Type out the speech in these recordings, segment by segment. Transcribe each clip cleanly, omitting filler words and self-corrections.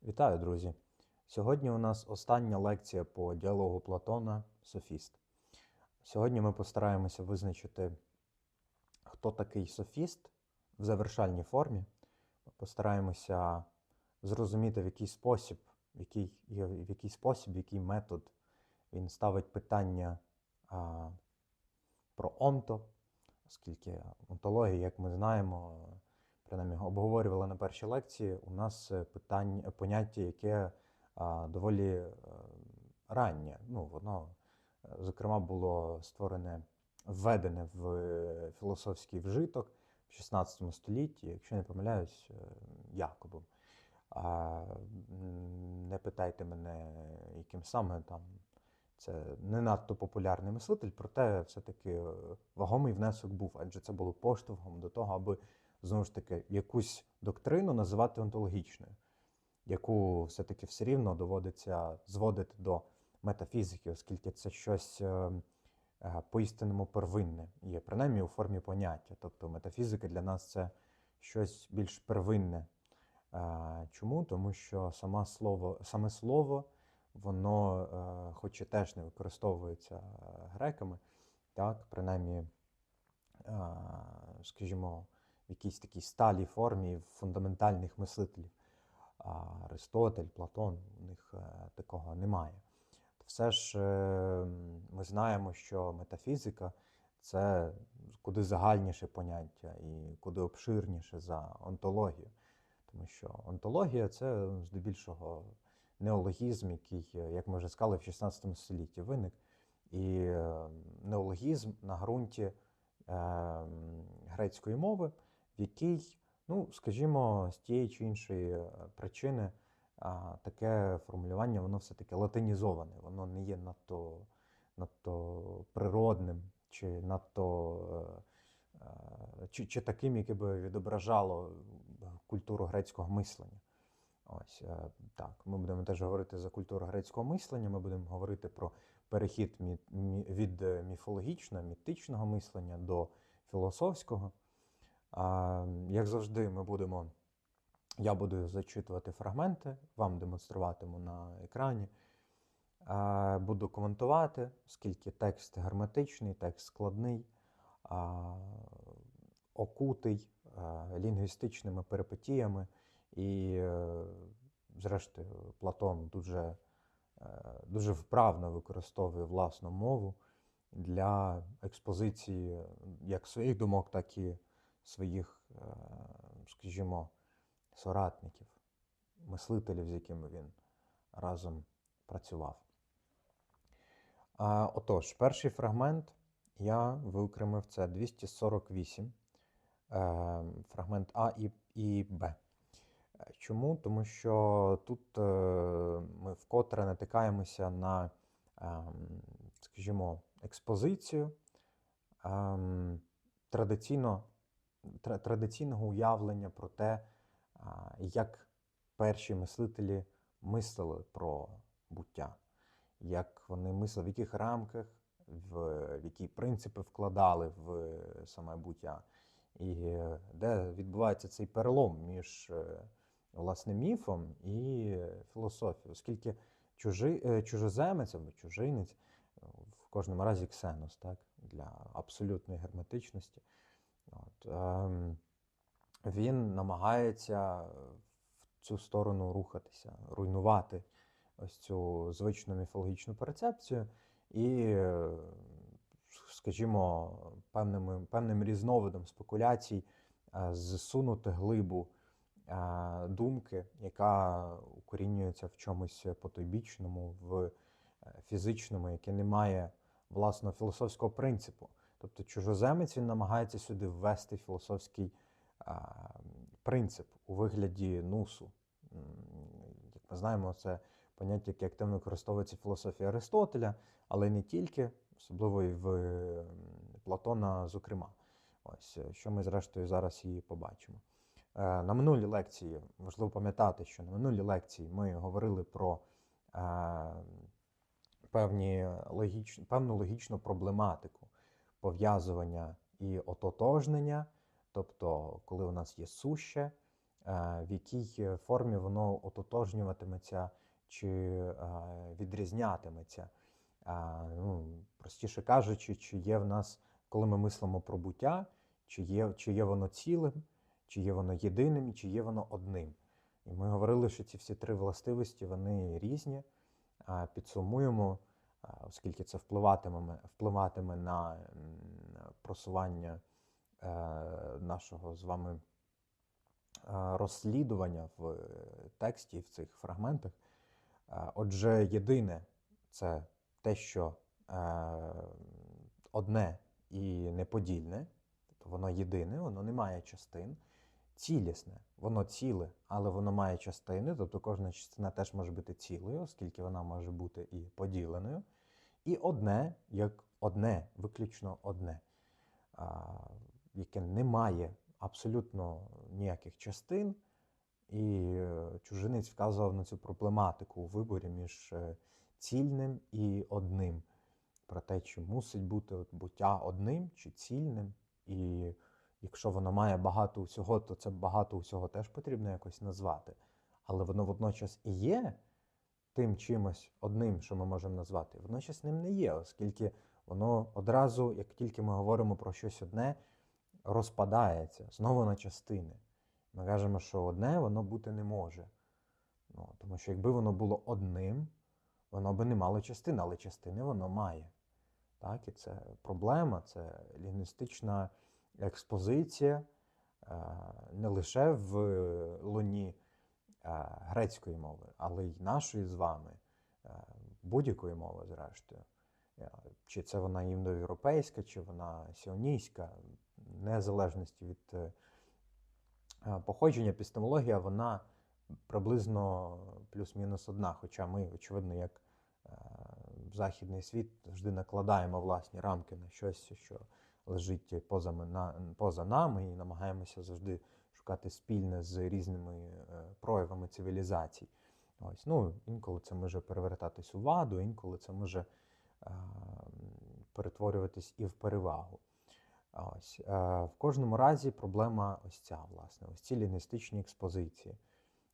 Вітаю, друзі! Сьогодні у нас остання лекція по діалогу Платона «Софіст». Сьогодні ми постараємося визначити, хто такий софіст в завершальній формі. Постараємося зрозуміти, в який метод він ставить питання про онто, оскільки онтологія, як ми знаємо, принаймні обговорювали на першій лекції, у нас поняття, яке доволі раннє. Воно, зокрема, було введене в філософський вжиток в 16 столітті, якщо не помиляюсь, Якобом. Не питайте мене, яким саме там. Це не надто популярний мислитель, проте все-таки вагомий внесок був, адже це було поштовхом до того, аби, знову ж таки, якусь доктрину називати онтологічною, яку все-таки все рівно доводиться зводити до метафізики, оскільки це щось по-істинному первинне є, принаймні у формі поняття. Тобто метафізика для нас це щось більш первинне. Чому? Тому що саме слово, воно, хоч і теж не використовується греками, так, принаймні, скажімо, в якійсь такій сталій формі фундаментальних мислителів. Аристотель, Платон, у них такого немає. Все ж ми знаємо, що метафізика – це куди загальніше поняття і куди обширніше за онтологію. Тому що онтологія – це здебільшого неологізм, який, як ми вже сказали, в 16 столітті виник. І неологізм на ґрунті грецької мови, в якій, скажімо, з тієї чи іншої причини таке формулювання, воно все-таки латинізоване, воно не є надто природним, чи надто чи таким, яке би відображало культуру грецького мислення. Ось так. Ми будемо теж говорити за культуру грецького мислення, ми будемо говорити про перехід від міфологічного, мітичного мислення до філософського. Як завжди, я буду зачитувати фрагменти, вам демонструватиму на екрані. Буду коментувати, оскільки текст граматичний, текст складний, окутий лінгвістичними перипетіями. І, зрештою, Платон дуже вправно використовує власну мову для експозиції як своїх думок, так і своїх, скажімо, соратників, мислителів, з якими він разом працював. Отож, перший фрагмент я виокремив, це 248, фрагмент А і Б. Чому? Тому що тут ми вкотре натикаємося на, скажімо, експозицію традиційного уявлення про те, як перші мислителі мислили про буття, як вони мислили, в яких рамках, в які принципи вкладали в саме буття, і де відбувається цей перелом між власне міфом і філософією, оскільки чужоземець або чужинець, в кожному разі ксенос, так, для абсолютної герметичності, він намагається в цю сторону рухатися, руйнувати ось цю звичну міфологічну перцепцію і, скажімо, певним різновидом спекуляцій зсунути глибу думки, яка укорінюється в чомусь потойбічному, в фізичному, яке не має власного філософського принципу. Тобто чужоземець, він намагається сюди ввести філософський принцип у вигляді нусу. Як ми знаємо, це поняття, яке активно використовується в філософії Аристотеля, але не тільки, особливо і в Платона, зокрема. Ось, що ми, зрештою, зараз і побачимо. На минулій лекції, важливо пам'ятати, що на минулій лекції ми говорили про певну логічну проблематику пов'язування і ототожнення, тобто, коли у нас є суще, в якій формі воно ототожнюватиметься чи відрізнятиметься. Ну, простіше кажучи, чи є в нас, коли ми мислимо про буття, чи є воно цілим, чи є воно єдиним, чи є воно одним. І ми говорили, що ці всі три властивості, вони різні. Підсумуємо, оскільки це впливатиме на просування нашого з вами розслідування в тексті, в цих фрагментах. Отже, єдине – це те, що одне і неподільне, тобто воно єдине, воно не має частин. Цілісне, воно ціле, але воно має частини, тобто кожна частина теж може бути цілою, оскільки вона може бути і поділеною. І одне, як одне, виключно одне, яке не має абсолютно ніяких частин. І чужинець вказував на цю проблематику у виборі між цільним і одним. Про те, чи мусить бути буття одним чи цільним. І якщо воно має багато усього, то це багато усього теж потрібно якось назвати. Але воно водночас і є тим чимось одним, що ми можемо назвати. Водночас ним не є, оскільки воно одразу, як тільки ми говоримо про щось одне, розпадається знову на частини. Ми кажемо, що одне воно бути не може. Тому що якби воно було одним, воно би не мало частин, але частини воно має. Так? І це проблема, це лінгвістична експозиція не лише в луні грецької мови, але й нашої з вами, будь-якої мови, зрештою. Чи це вона індоєвропейська, чи вона сіонійська, незалежності від походження, епістемологія, вона приблизно плюс-мінус одна, хоча ми, очевидно, як в західний світ завжди накладаємо власні рамки на щось, що лежить поза нами, і намагаємося завжди шукати спільне з різними проявами цивілізацій. Ось, інколи це може перевертатись у ваду, інколи це може перетворюватись і в перевагу. Ось, в кожному разі проблема ось ця, власне, ось ці лінгвістичні експозиції.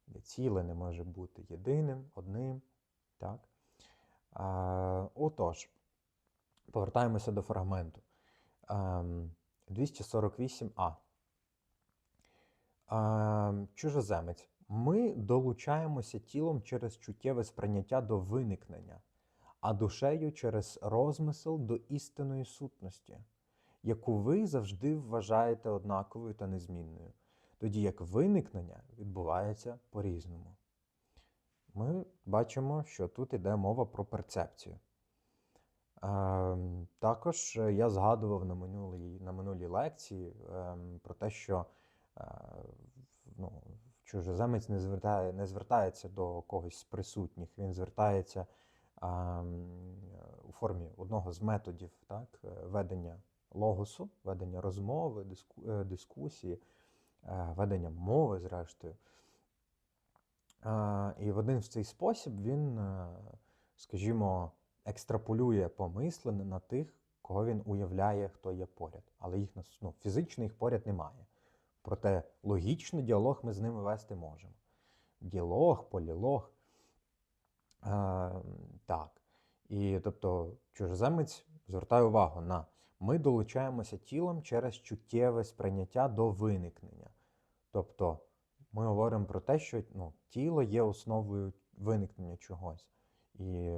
Де ціле не може бути єдиним, одним. Так? Отож, повертаємося до фрагменту. 248а. Чужоземець. Ми долучаємося тілом через чуттєве сприйняття до виникнення, а душею через розмисел до істинної сутності, яку ви завжди вважаєте однаковою та незмінною, тоді як виникнення відбувається по-різному. Ми бачимо, що тут йде мова про перцепцію. Також я згадував на минулій лекції про те, що чужоземець не звертається до когось з присутніх, він звертається у формі одного з методів, так, ведення логосу, ведення розмови, дискусії, ведення мови, зрештою. І в один в цей спосіб він, скажімо, екстраполює помислене на тих, кого він уявляє, хто є поряд. Але їх фізично їх поряд немає. Проте логічно діалог ми з ними вести можемо. Діалог, полілог. Так. І, тобто, чужоземець звертає увагу на ми долучаємося тілом через чуттєве сприйняття до виникнення. Тобто, ми говоримо про те, що тіло є основою виникнення чогось. І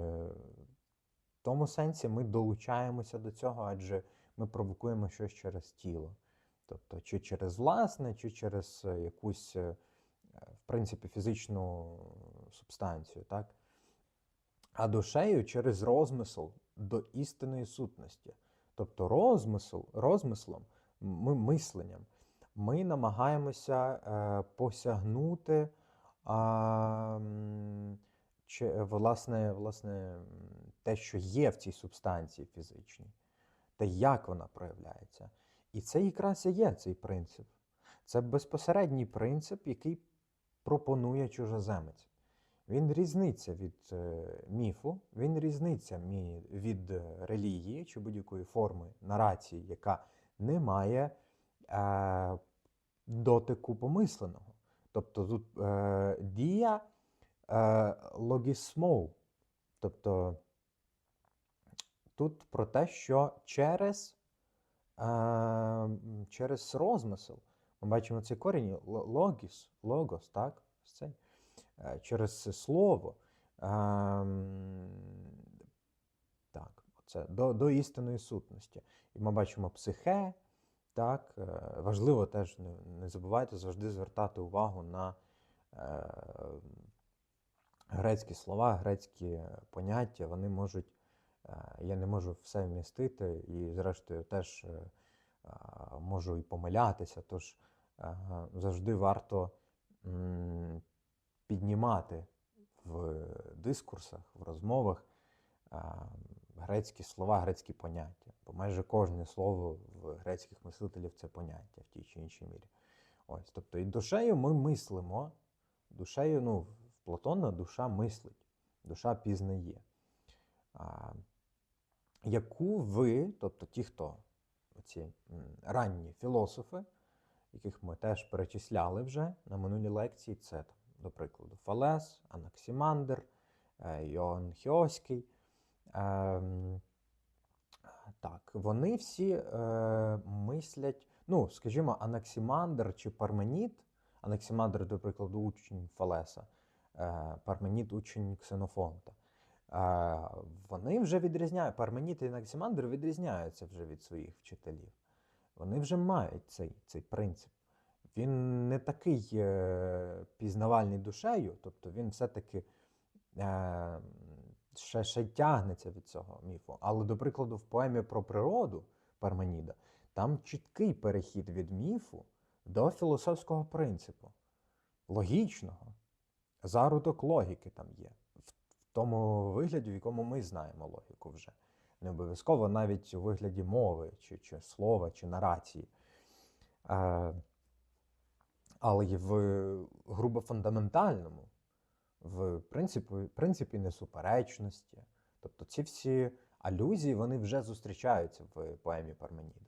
в тому сенсі ми долучаємося до цього, адже ми провокуємо щось через тіло. Тобто, чи через власне, чи через якусь, в принципі, фізичну субстанцію, так? А душею через розмисел до істинної сутності. Тобто розмислом, мисленням, ми намагаємося посягнути власне, те, що є в цій субстанції фізичній, те, як вона проявляється. І це якраз і є цей принцип. Це безпосередній принцип, який пропонує чужоземець. Він різниця від міфу, він різниця від релігії чи будь-якої форми нарації, яка не має дотику помисленого. Тобто тут дія логісмов. Тобто тут про те, що через розмисел. Ми бачимо цей корінь логос, так? Через слово. Так, це до істинної сутності. І ми бачимо психе, так, важливо теж не забувайте завжди звертати увагу на грецькі слова, грецькі поняття, вони можуть, я не можу все вмістити і зрештою теж можу і помилятися, тож завжди варто піднімати в дискурсах, в розмовах грецькі слова, грецькі поняття. Бо майже кожне слово в грецьких мислителів це поняття в тій чи іншій мірі. Ось, тобто і душею ми мислимо, душею, в Платона душа мислить, душа пізнає. Яку ви, тобто ті, хто ці ранні філософи, яких ми теж перечисляли вже на минулій лекції, це, до прикладу, Фалес, Анаксімандр, Іоанн Хіоський. Так, вони всі мислять, скажімо, Анаксімандр чи Парменід, Анаксімандр, до прикладу, учень Фалеса, Парменід учень Ксенофонта. Вони вже відрізняють, Парменід і Анаксімандр відрізняються вже від своїх вчителів. Вони вже мають цей принцип. Він не такий пізнавальний душею, тобто він все-таки ще тягнеться від цього міфу. Але, до прикладу, в поемі про природу Парменіда там чіткий перехід від міфу до філософського принципу. Логічного. Зародок логіки там є. В тому вигляді, в якому ми знаємо логіку вже. Не обов'язково навіть у вигляді мови, чи слова, чи нарації. Але й в грубо фундаментальному, в принципі несуперечності. Тобто ці всі алюзії, вони вже зустрічаються в поемі Парменіда.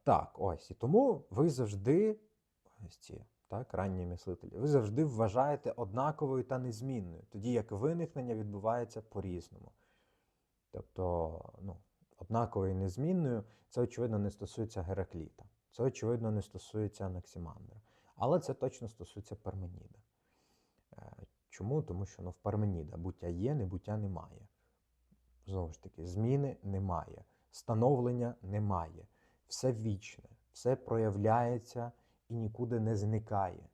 Так, ось. І тому ви завжди, ось ці, так, ранні мислителі, ви завжди вважаєте однаковою та незмінною, тоді як виникнення відбувається по-різному. Тобто, однаковою і незмінною, це, очевидно, не стосується Геракліта. Це, очевидно, не стосується Анаксімандра. Але це точно стосується Парменіда. Чому? Тому що в Парменіда буття є, небуття немає. Знову ж таки, зміни немає, становлення немає. Все вічне, все проявляється і нікуди не зникає.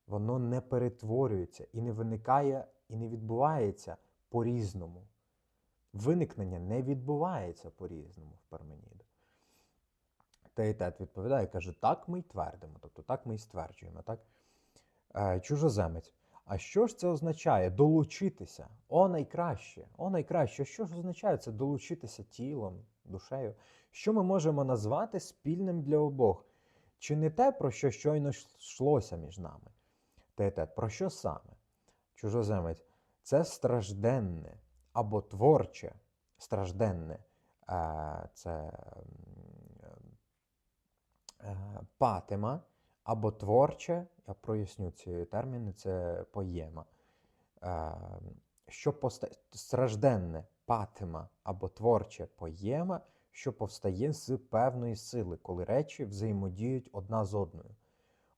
Воно не перетворюється і не виникає, і не відбувається по-різному. Виникнення не відбувається по-різному в Парменіда. Теетет відповідає, каже, так ми й твердимо, тобто так ми й стверджуємо. Так? Чужоземець. А що ж це означає? Долучитися. О, найкраще. О, найкраще. Що ж означає це долучитися тілом, душею? Що ми можемо назвати спільним для обох? Чи не те, про що щойно йшлося між нами? Теетет. Про що саме? Чужоземець. Це стражденне або творче. Стражденне. Це патема. Або творче, я проясню ці терміни, це поєма. Стражденне патема або творче поєма, що повстає з певної сили, коли речі взаємодіють одна з одною.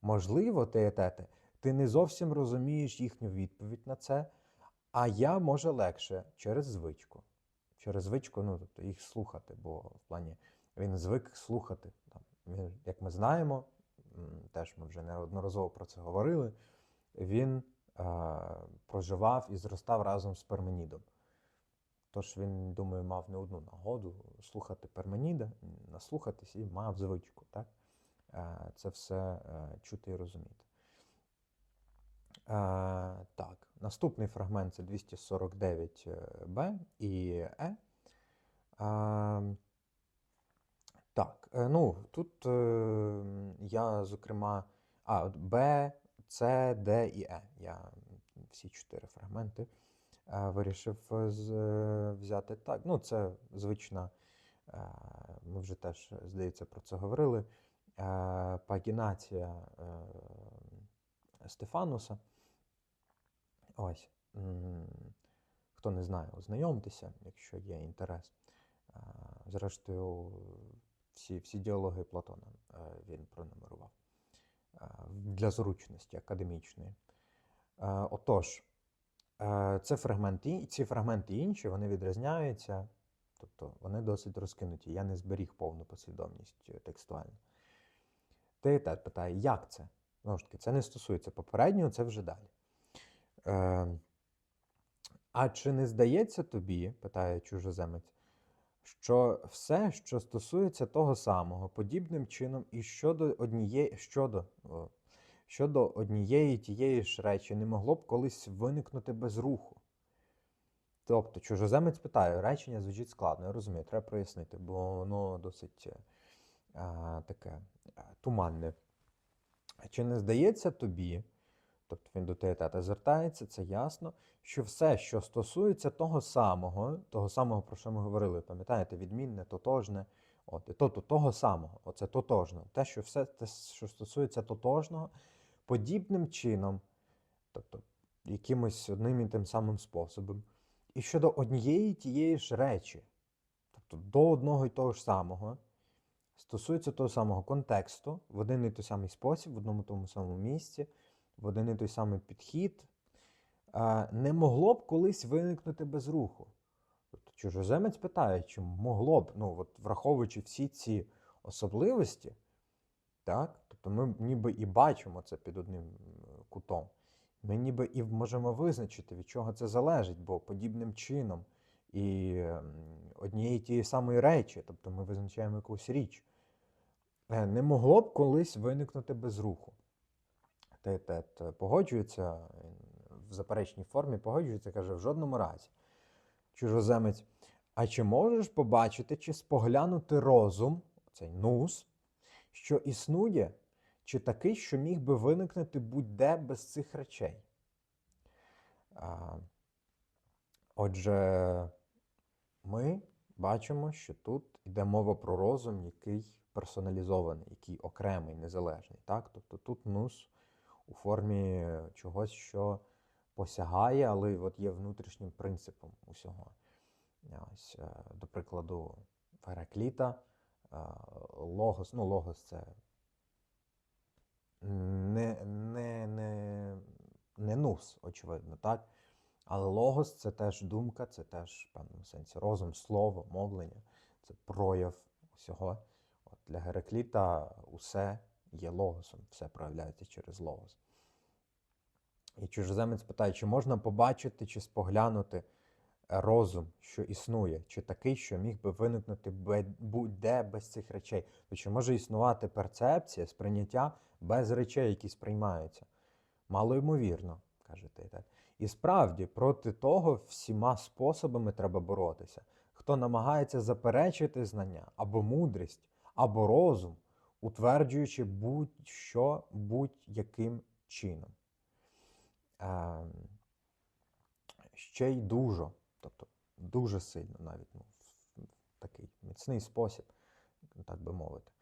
Можливо, теетете, ти не зовсім розумієш їхню відповідь на це, а я, може, легше, через звичку. Через звичку, тобто їх слухати, бо в плані він звик слухати. Як ми знаємо, теж ми вже неодноразово про це говорили, він проживав і зростав разом з Парменідом. Тож він, думаю, мав не одну нагоду слухати Парменіда, наслухатись і мав звичку. Так? Це все чути і розуміти. Так, наступний фрагмент – це 249б і Е. Так, тут я, зокрема, Б, С, Д і Е. Я всі 4 фрагменти вирішив взяти так. Це звична, ми вже теж, здається, про це говорили, пагінація Стефануса. Ось. Хто не знає, ознайомтеся, якщо є інтерес. Зрештою, всі діалоги Платона він пронумерував для зручності академічної. Отож, ці фрагменти інші, вони відрізняються, тобто вони досить розкинуті. Я не зберіг повну послідовність текстуальну. Теетет питає, як це? Знову ж таки, це не стосується попереднього, це вже далі. А чи не здається тобі, питає чужоземець, що все, що стосується того самого, подібним чином і щодо однієї тієї ж речі не могло б колись виникнути без руху? Тобто, чужоземець питає, речення звучить складно, я розумію, треба прояснити, бо воно досить таке туманне. Чи не здається тобі, тобто він до теетета звертається, це ясно, що все, що стосується того самого, про що ми говорили, пам'ятаєте, відмінне, тотожне, того самого, оце тотожне, все, що стосується тотожного, подібним чином, тобто якимось одним і тим самим способом, і щодо однієї тієї ж речі, тобто до одного і того ж самого, стосується того самого контексту, в один і той самий спосіб, в одному і тому самому місці, в один і той самий підхід, не могло б колись виникнути без руху. Тобто чужоземець питає, чи могло б, враховуючи всі ці особливості, так? Тобто ми ніби і бачимо це під одним кутом. Ми ніби і можемо визначити, від чого це залежить, бо подібним чином і однієї тієї самої речі, тобто ми визначаємо якусь річ, не могло б колись виникнути без руху. Теетет погоджується, в заперечній формі погоджується, каже, в жодному разі. Чужоземець, а чи можеш побачити, чи споглянути розум, цей нус, що існує, чи такий, що міг би виникнути будь-де без цих речей? Отже, ми бачимо, що тут йде мова про розум, який персоналізований, який окремий, незалежний. Так? Тобто тут нус у формі чогось, що посягає, але от є внутрішнім принципом усього. Ось, до прикладу, в Геракліта логос, логос це не нус, очевидно, так? Але логос – це теж думка, це теж в певному сенсі розум, слово, мовлення, це прояв усього. От для Геракліта усе є логосом, все проявляється через логос. І чужоземець питає, чи можна побачити, чи споглянути розум, що існує, чи такий, що міг би виникнути будь-де без цих речей. То чи може існувати перцепція, сприйняття без речей, які сприймаються? Малоймовірно, каже Теетет. І справді, проти того всіма способами треба боротися. Хто намагається заперечити знання, або мудрість, або розум, утверджуючи будь-що будь-яким чином. Ще й тобто дуже сильно навіть, в такий міцний спосіб, так би мовити.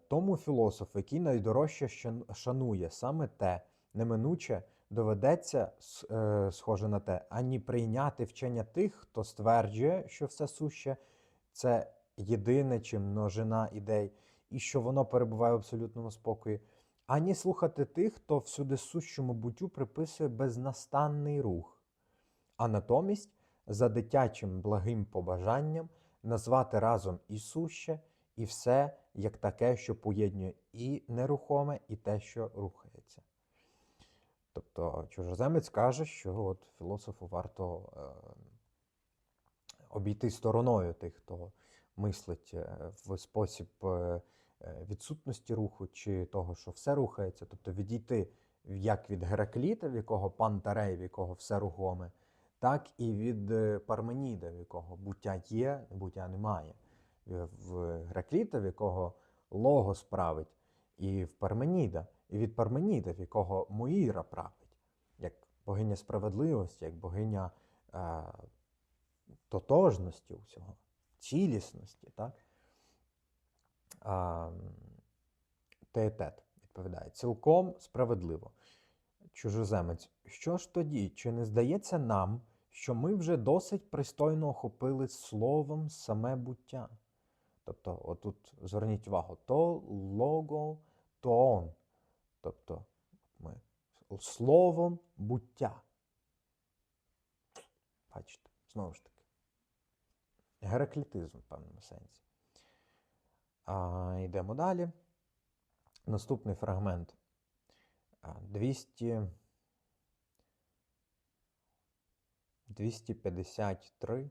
Тому філософ, який найдорожче шанує саме те, неминуче доведеться, схоже на те, ані прийняти вчення тих, хто стверджує, що все суще – це єдине чи множина ідей, і що воно перебуває в абсолютному спокої, ані слухати тих, хто всюди сущому буттю приписує безнастанний рух, а натомість за дитячим благим побажанням назвати разом і суще, і все як таке, що поєднує і нерухоме, і те, що рухається. Тобто чужоземець каже, що от філософу варто обійти стороною тих, хто мислить в спосіб відсутності руху чи того, що все рухається, тобто відійти як від Геракліта, в якого пантарей, в якого все рухоме, так і від Парменіда, в якого буття є, буття немає. В Геракліта, в якого логос править, і в Парменіда, і від Парменіда, в якого Моїра править, як богиня справедливості, як богиня тотожності усього, цілісності, так? Теетет відповідає: цілком справедливо. Чужоземець: що ж тоді, чи не здається нам, що ми вже досить пристойно охопили словом саме буття? Тобто, отут зверніть увагу, то лого, то он. Тобто, ми словом буття. Бачите, знову ж таки. Гераклітизм в певному сенсі. Йдемо далі. Наступний фрагмент. 253.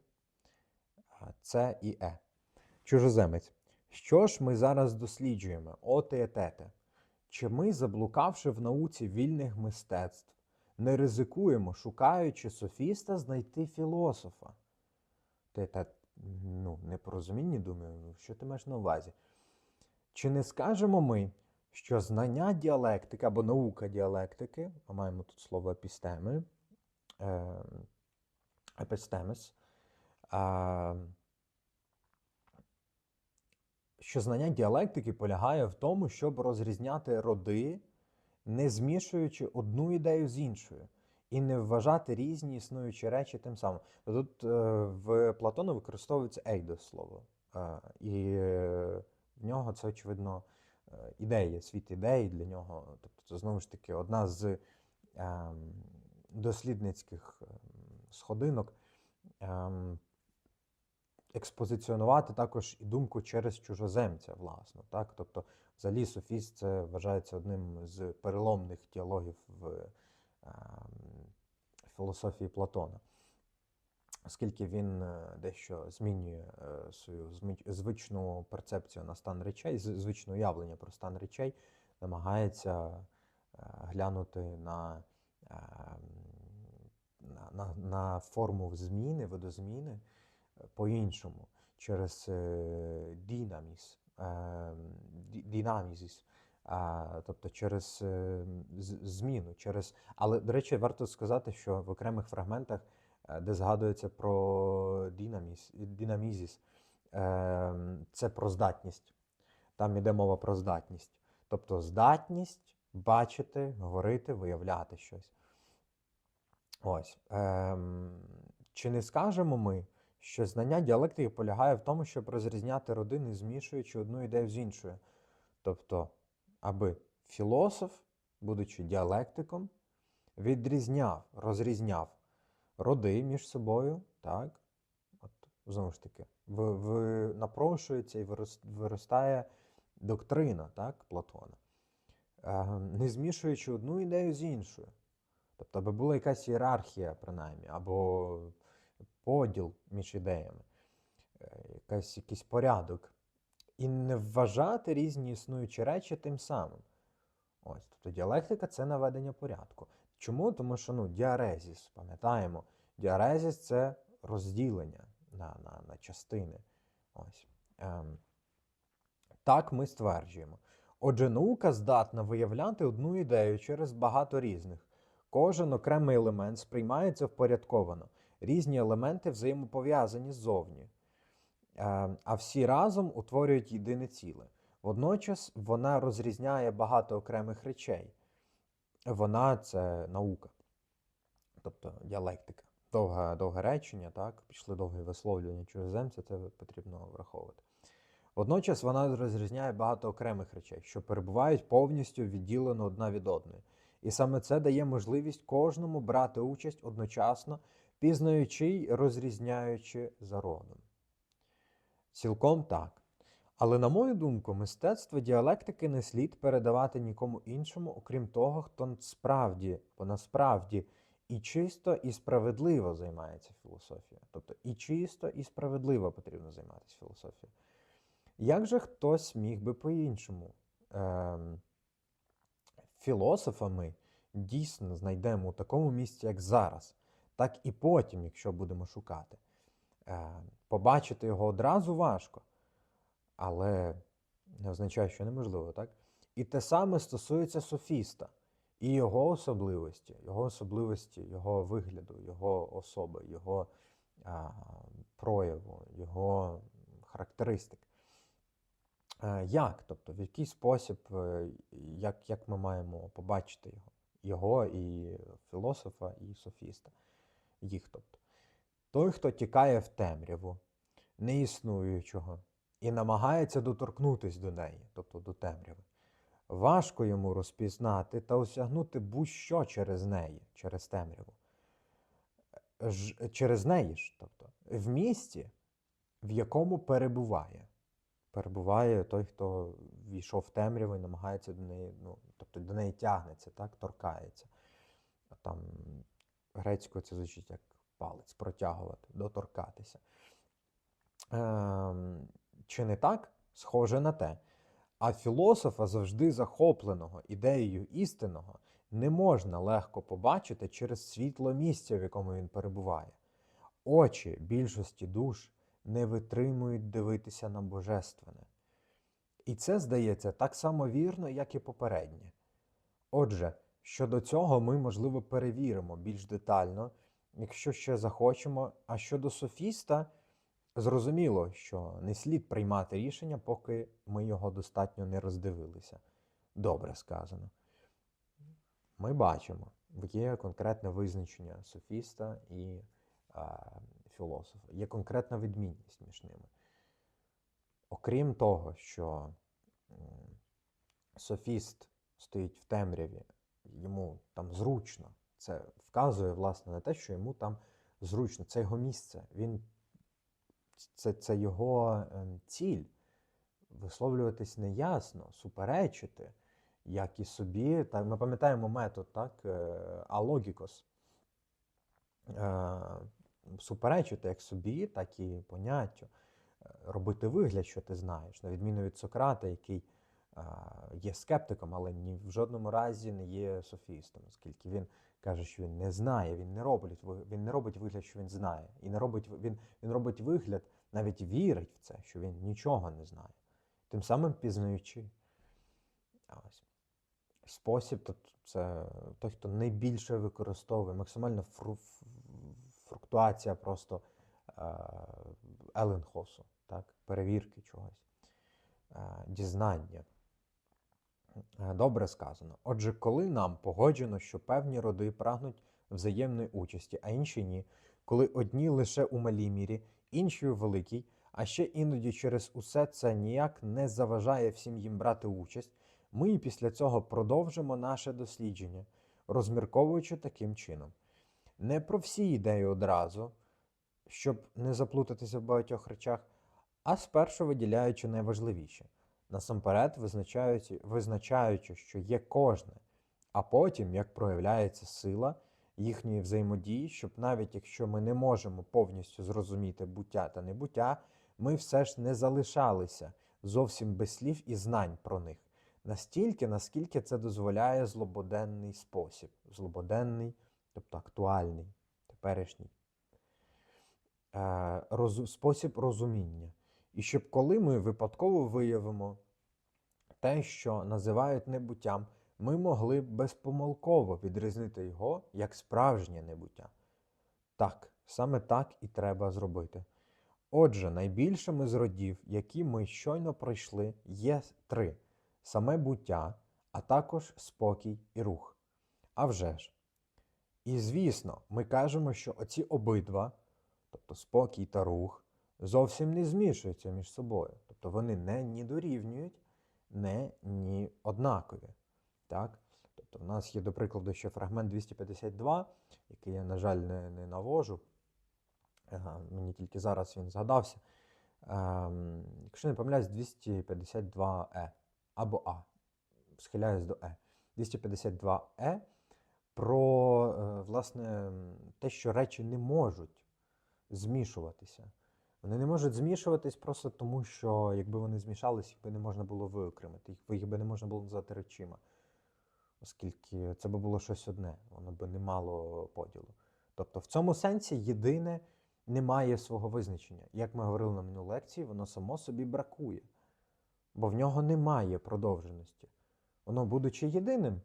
С і Е. Чужоземець: що ж ми зараз досліджуємо, о Теетете? Чи ми, заблукавши в науці вільних мистецтв, не ризикуємо, шукаючи софіста, знайти філософа? Теетет: непорозуміння, думаю, що ти маєш на увазі? Чи не скажемо ми, що знання діалектики або наука діалектики, ми маємо тут слово епістеми, епістемес, що знання діалектики полягає в тому, щоб розрізняти роди, не змішуючи одну ідею з іншою, і не вважати різні існуючі речі тим самим. Тут в Платона використовується ейдос слово, і в нього це, очевидно, ідея, світ ідеї для нього. Тобто це, знову ж таки, одна з дослідницьких сходинок експозиціонувати також і думку через чужоземця, власно. Так? Тобто, взагалі, софіст це вважається одним з переломних діалогів в філософії Платона, оскільки він дещо змінює свою звичну перцепцію на стан речей, звичне уявлення про стан речей, намагається глянути на форму зміни, видозміни по-іншому, через динамізис, тобто через зміну. Але, до речі, варто сказати, що в окремих фрагментах, де згадується про динамізис, це про здатність. Там йде мова про здатність. Тобто здатність бачити, говорити, виявляти щось. Ось. Чи не скажемо ми, що знання діалектики полягає в тому, щоб розрізняти роди, не змішуючи одну ідею з іншою? Тобто, аби філософ, будучи діалектиком, розрізняв роди між собою, так? От, знову ж таки, напрошується і виростає доктрина, так, Платона, не змішуючи одну ідею з іншою. Тобто, аби була якась ієрархія, принаймні, або поділ між ідеями, якийсь порядок. І не вважати різні існуючі речі тим самим. Ось, тобто діалектика – це наведення порядку. Чому? Тому що, діарезіс, пам'ятаємо, діарезіс – це розділення на частини. Ось. Так ми стверджуємо. Отже, наука здатна виявляти одну ідею через багато різних. Кожен окремий елемент сприймається впорядковано. Різні елементи взаємопов'язані ззовні, а всі разом утворюють єдине ціле. Водночас вона розрізняє багато окремих речей. Вона – це наука, тобто діалектика. Довге речення, так, пішли довгі висловлювання чужоземця, це потрібно враховувати. Водночас вона розрізняє багато окремих речей, що перебувають повністю відділено одна від одної. І саме це дає можливість кожному брати участь одночасно, пізнаючи й розрізняючи за родом. Цілком так. Але, на мою думку, мистецтво діалектики не слід передавати нікому іншому, окрім того, хто насправді і чисто, і справедливо займається філософією. Тобто і чисто, і справедливо потрібно займатися філософією. Як же хтось міг би по-іншому? Філософа ми дійсно знайдемо у такому місці, як зараз, так і потім, якщо будемо шукати. Побачити його одразу важко, але не означає, що неможливо, так? І те саме стосується софіста і його особливості, його вигляду, його особи, його прояву, його характеристик. Як? Тобто, в який спосіб, як ми маємо побачити його? Його і філософа, і софіста. Їх, тобто. Той, хто тікає в темряву, неіснуючого, і намагається доторкнутися до неї, тобто до темряви. Важко йому розпізнати та осягнути будь-що через неї, через темряву. Через неї ж, тобто, в місті, в якому перебуває. Перебуває той, хто війшов в темряву і намагається до неї, ну, тобто до неї тягнеться, так, торкається. А там грецькою це звучить як палець, протягувати, доторкатися. Чи не так? Схоже на те. А філософа, завжди захопленого ідеєю істинного, не можна легко побачити через світло місця, в якому він перебуває. Очі більшості душ не витримують дивитися на божественне. І це, здається, так само вірно, як і попереднє. Отже, щодо цього ми, можливо, перевіримо більш детально, якщо ще захочемо, а щодо софіста, зрозуміло, що не слід приймати рішення, поки ми його достатньо не роздивилися. Добре сказано. Ми бачимо, є конкретне визначення софіста і філософа. Є конкретна відмінність між ними. Окрім того, що софіст стоїть в темряві, йому там зручно, це вказує, власне, на те, що йому там зручно, це його місце, це його ціль. Висловлюватись неясно, суперечити, як і собі. Так, ми пам'ятаємо метод, так, алогікос. Суперечити як собі, так і поняттю. Робити вигляд, що ти знаєш, на відміну від Сократа, який є скептиком, але ні в жодному разі не є софістом, оскільки він каже, що він не знає, він не робить вигляд, що він знає. І він робить вигляд, навіть вірить в це, що він нічого не знає. Тим самим пізнаючи. Ось. Спосіб це той, хто найбільше використовує, максимальна фруктуація просто Еленхосу, так? Перевірки чогось, дізнання. Добре сказано. Отже, коли нам погоджено, що певні роди прагнуть взаємної участі, а інші ні, коли одні лише у малій мірі, інші у великій, а ще іноді через усе це ніяк не заважає всім їм брати участь, ми і після цього продовжимо наше дослідження, розмірковуючи таким чином. Не про всі ідеї одразу, щоб не заплутатися в багатьох речах, а спершу виділяючи найважливіше. Насамперед визначаючи, що є кожне, а потім, як проявляється сила їхньої взаємодії, щоб навіть якщо ми не можемо повністю зрозуміти буття та небуття, ми все ж не залишалися зовсім без слів і знань про них. Настільки, наскільки це дозволяє злободенний спосіб. Злободенний, тобто актуальний, теперішній. Спосіб розуміння. І щоб коли ми випадково виявимо те, що називають небуттям, ми могли безпомилково відрізнити його як справжнє небуття. Так, саме так і треба зробити. Отже, найбільшими з родів, які ми щойно пройшли, є три – саме буття, а також спокій і рух. А вже ж. І звісно, ми кажемо, що оці обидва, тобто спокій та рух, зовсім не змішуються між собою. Тобто вони не ні дорівнюють, ні однакові. Так? Тобто в нас є, до прикладу, ще фрагмент 252, який я, на жаль, не навожу. Мені тільки зараз він згадався. Якщо не помиляюсь, 252Е або А. Схиляюсь до Е. 252Е про, власне, те, що речі не можуть змішуватися. Вони не можуть змішуватись просто тому, що якби вони змішались, їх би не можна було виокремити, їх би не можна було назвати речима. Оскільки це би було щось одне, воно би не мало поділу. Тобто в цьому сенсі єдине не має свого визначення. Як ми говорили на минулій лекції, воно само собі бракує. Бо в нього немає продовженості. Воно, будучи єдиним,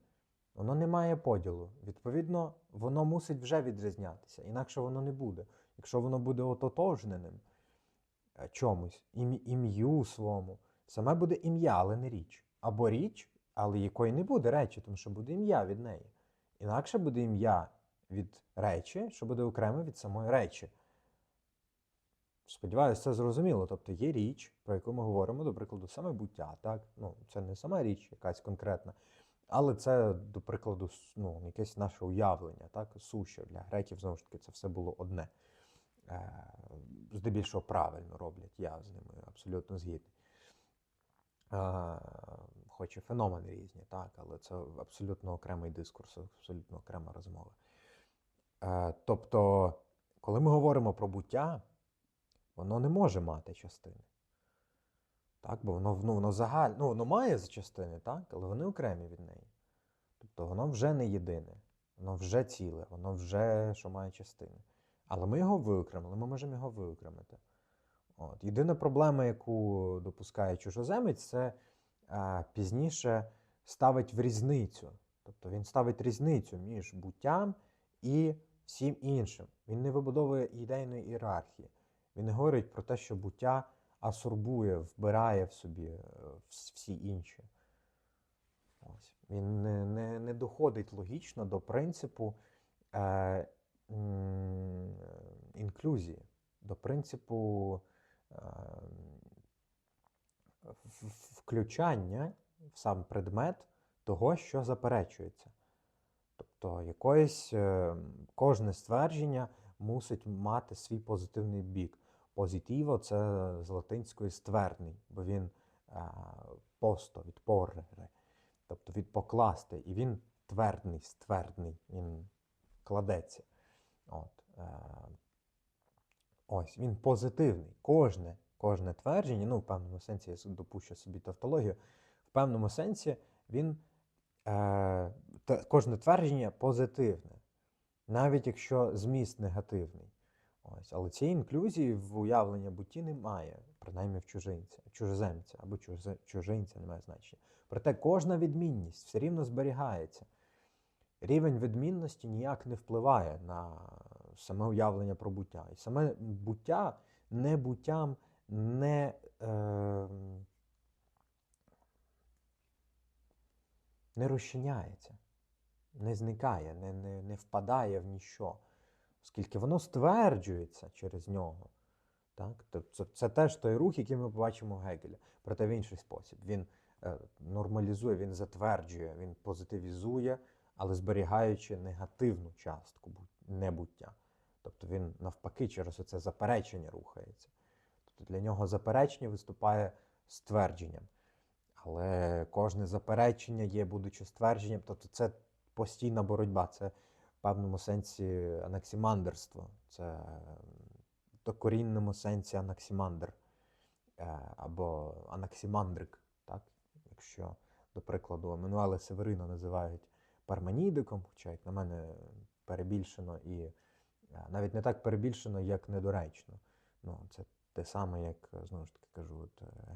воно не має поділу. Відповідно, воно мусить вже відрізнятися, інакше воно не буде. Якщо воно буде ототожненим чомусь, ім'ю своєму, Саме буде ім'я, але не річ. Або річ, але якої не буде речі, тому що буде ім'я від неї. Інакше буде ім'я від речі, що буде окремо від самої речі. Сподіваюся, це зрозуміло. Тобто є річ, про яку ми говоримо, до прикладу, саме буття. Так? Ну, це не сама річ якась конкретна, але це, до прикладу, ну, якесь наше уявлення, так? Суще. Для греків, знову ж таки, це все було одне. Здебільшого правильно роблять, я з ними абсолютно згідний. Хоч і феномени різні, так, але це абсолютно окремий дискурс, абсолютно окрема розмова. Тобто, коли ми говоримо про буття, воно не може мати частини. Так, бо воно загальне, ну, воно має частини, так, але вони окремі від неї. Тобто воно вже не єдине, воно вже ціле, воно вже, що має частини. Але ми його виокремили, ми можемо його виокремити. От. Єдина проблема, яку допускає чужоземець, це пізніше ставить в різницю. Тобто він ставить різницю між буттям і всім іншим. Він не вибудовує ідейної ієрархії. Він не говорить про те, що буття абсорбує, вбирає в собі всі інші. Ось. Він не доходить логічно до принципу інклюзії, до принципу включання в сам предмет того, що заперечується. Тобто кожне ствердження мусить мати свій позитивний бік. Позитиво – це з латинської ствердний, бо він посто, від порре, тобто від покласти. І він твердний, ствердний, він кладеться. Ось, він позитивний. Кожне твердження, ну, в певному сенсі, я допущу собі тавтологію, в певному сенсі кожне твердження позитивне, навіть якщо зміст негативний. Ось, але цієї інклюзії в уявлення бутті немає, принаймні в чужоземця або чужинця, немає значення. Проте кожна відмінність все рівно зберігається. Рівень відмінності ніяк не впливає на саме уявлення про буття. І саме буття небуттям не розчиняється, не зникає, не впадає в ніщо, оскільки воно стверджується через нього. Так? Тобто це теж той рух, який ми побачимо в Гегеля, проте в інший спосіб. Він нормалізує, він затверджує, він позитивізує, але зберігаючи негативну частку небуття. Тобто він навпаки через оце заперечення рухається. Тобто для нього заперечення виступає ствердженням. Але кожне заперечення є, будучи ствердженням, тобто це постійна боротьба, це в певному сенсі анаксимандерство, це в докорінному сенсі анаксимандр або анаксимандрик, так? Якщо, до прикладу, Еммануела Северина називають парменідиком, хоча, як на мене, перебільшено і навіть не так перебільшено, як недоречно. Ну, це те саме, як, знову ж таки кажу,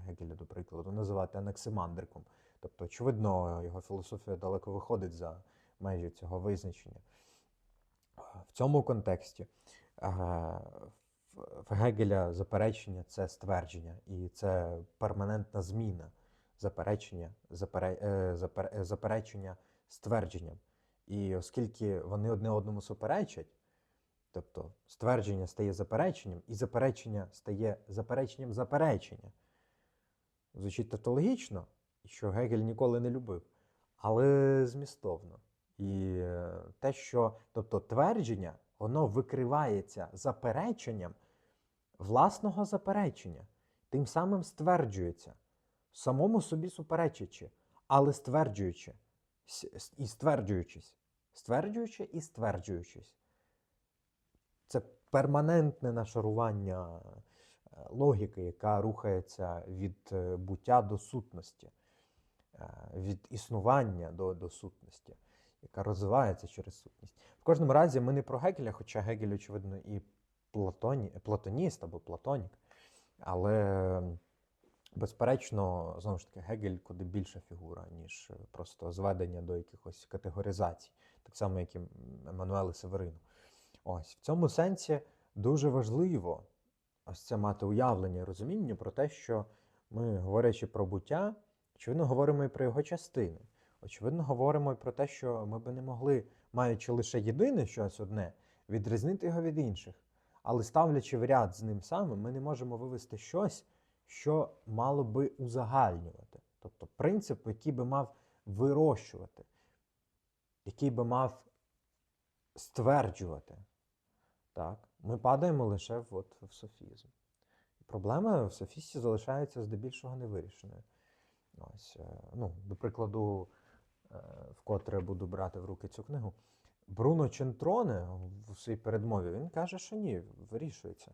Гегеля, до прикладу, називати анаксимандриком. Тобто, очевидно, його філософія далеко виходить за межі цього визначення. В цьому контексті в Гегеля заперечення – це ствердження, і це перманентна зміна заперечення ствердженням. І оскільки вони одне одному суперечать, тобто ствердження стає запереченням, і заперечення стає запереченням заперечення. Звучить тавтологічно, що Гегель ніколи не любив, але змістовно. І те, що, тобто твердження, воно викривається запереченням власного заперечення, тим самим стверджується, самому собі суперечачи, але стверджуючи і стверджуючись, стверджуючи і стверджуючись. Це перманентне нашарування логіки, яка рухається від буття до сутності, від існування до сутності, яка розвивається через сутність. В кожному разі ми не про Гегеля, хоча Гегель, очевидно, і платоніст або платонік, але, безперечно, знову ж таки, Гегель куди більша фігура, ніж просто зведення до якихось категоризацій, так само, як і Еммануела Северина. Ось, в цьому сенсі дуже важливо ось це мати уявлення і розуміння про те, що Ми, говорячи про буття, очевидно, говоримо і про його частини. Очевидно, говоримо і про те, що ми би не могли, маючи лише єдине щось одне, відрізнити його від інших. Але ставлячи в ряд з ним самим, ми не можемо вивести щось, що мало би узагальнювати. Тобто принцип, який би мав вирощувати, який би мав стверджувати. Так? Ми падаємо лише в софізм. Проблема в софісті залишається здебільшого невирішеною. Ось, до прикладу, вкотре буду брати в руки цю книгу, Бруно Чентроне в своїй передмові, він каже, що ні, вирішується.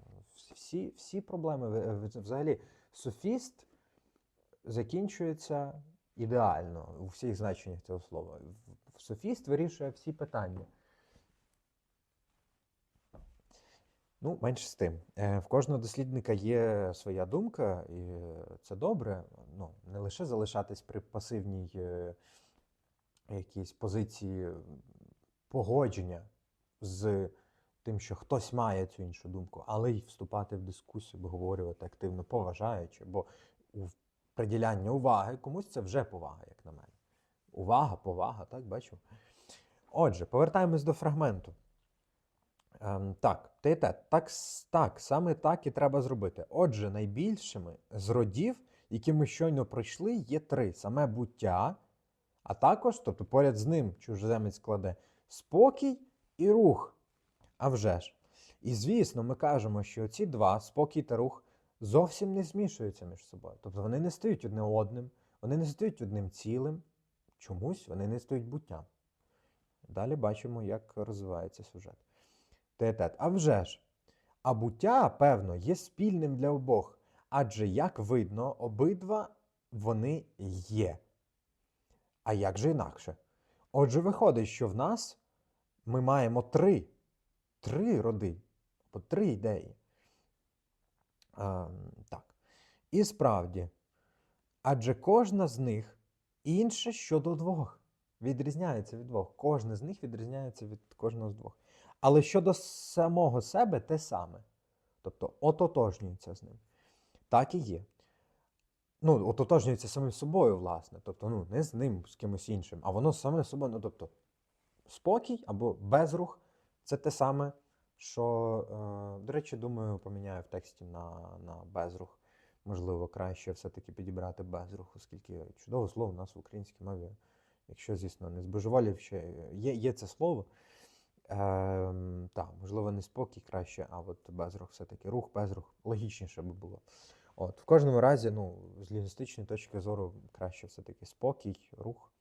Всі проблеми, взагалі, софіст закінчується ідеально у всіх значеннях цього слова. Софіст вирішує всі питання. Менше з тим. В кожного дослідника є своя думка, і це добре. Не лише залишатись при пасивній якійсь позиції погодження з тим, що хтось має цю іншу думку, але й вступати в дискусію, обговорювати активно, поважаючи, бо у приділяння уваги комусь це вже повага, як на мене. Увага, повага, так, бачу. Отже, повертаємось до фрагменту. Так, саме так і треба зробити. Отже, найбільшими з родів, які ми щойно пройшли, є 3. Саме буття, а також, тобто поряд з ним чужоземець кладе, спокій і рух. А вже ж. І звісно, ми кажемо, що ці 2, спокій та рух, зовсім не змішуються між собою. Тобто вони не стають одне одним, вони не стають одним цілим, чомусь вони не стають буттям. Далі бачимо, як розвивається сюжет. А вже ж. А буття, певно, є спільним для обох. Адже, як видно, обидва вони є. А як же інакше? Отже, виходить, що в нас ми маємо 3 роди, або 3 ідеї. Так. І справді, адже кожна з них інша щодо 2. Відрізняється від 2. Кожна з них відрізняється від кожного з 2. Але щодо самого себе те саме. Тобто ототожнюється з ним. Так і є. Ототожнюється самим собою, власне. Тобто, не з ним, з кимось іншим, а воно саме собою. Тобто, спокій або безрух – це те саме, що, до речі, думаю, поміняю в тексті на безрух. Можливо, краще все-таки підібрати безрух, оскільки чудове слово у нас в українській мові, якщо, звісно, не збожеволів, ще є це слово. Можливо, не спокій краще, а от безрух все-таки. Рух, безрух. Логічніше би було. В кожному разі, з лінгвістичної точки зору, краще все-таки спокій, рух.